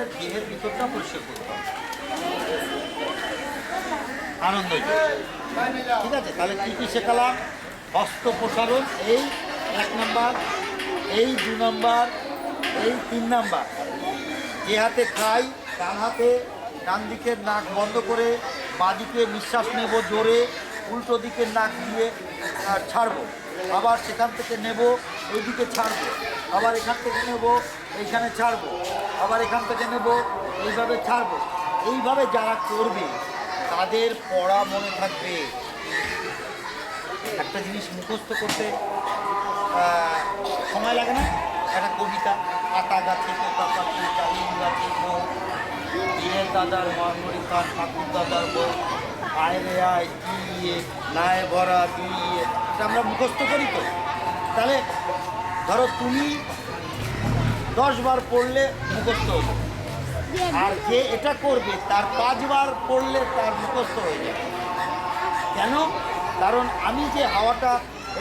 আমাদের দেহের ভিতরটা পরিষ্কার করতে হবে। আনন্দ, ঠিক আছে। তাহলে কী কী শেখালাম? হস্ত প্রসারণ, এই 1 নাম্বার, এই 2 নাম্বার, এই 3 নাম্বার। যে হাতে খাই ডান হাতে ডান দিকের নাক বন্ধ করে বাঁ দিকে নিঃশ্বাস নেব জোরে, উল্টো দিকের নাক দিয়ে ছাড়বো, আবার সেখান থেকে নেব এইদিকে ছাড়বো, আবার এখান থেকে নেব এইখানে ছাড়বো, আবার এখান থেকে নেব এইভাবে ছাড়বো। এইভাবে যারা করবে তাদের পড়া মনে থাকবে। একটা জিনিস মুখস্থ করতে সময় লাগে না? একটা কবিতা, পাতা গাছে পোকা পাখি, ডালিম গাছে মোর, বিয়ের দাদার মরমরি খান, ঠাকুর দাদার বউ, আয় রে আয় দিয়ে নায় ভরা দিয়ে, এটা আমরা মুখস্থ করি তো। তাহলে ধরো তুমি 10 বার পড়লে মুখস্থ হলো, আর যে এটা করবে তার 5 বার পড়লে তার মুখস্থ হয়ে যাবে। কেন? কারণ আমি যে হাওয়াটা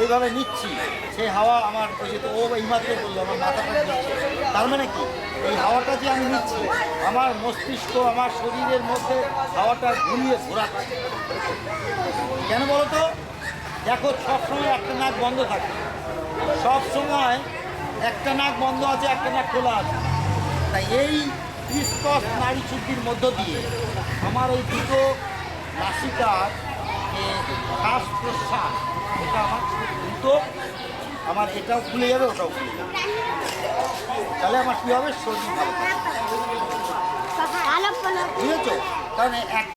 এইভাবে নিচ্ছি, সেই হাওয়া আমার ওই যে তো ও এই মাত্র বললো আমার মাথাটা দিচ্ছে, তার মানে কি এই হাওয়াটা যে আমি নিচ্ছি আমার মস্তিষ্ক আমার শরীরের মধ্যে হাওয়াটা ঘুরিয়ে ঘোরাচ্ছে। কেন বলো তো? দেখো সবসময় একটা নাক বন্ধ থাকে, সব সময় একটা নাক বন্ধ আছে, একটা নাক খোলা আছে। তাই এই ক্রিসক্রস নাড়ি শুদ্ধির মধ্য দিয়ে আমার ওই দুটো নাসিকার যে শ্বাস প্রশ্বাস, এটা আমার দ্রুত, আমার এটাও খুলে যাবে ওটাও খুলে যাবে। তাহলে আমার কী হবে? শরীর ভালো থাকবে। বুঝেছো? কারণ এক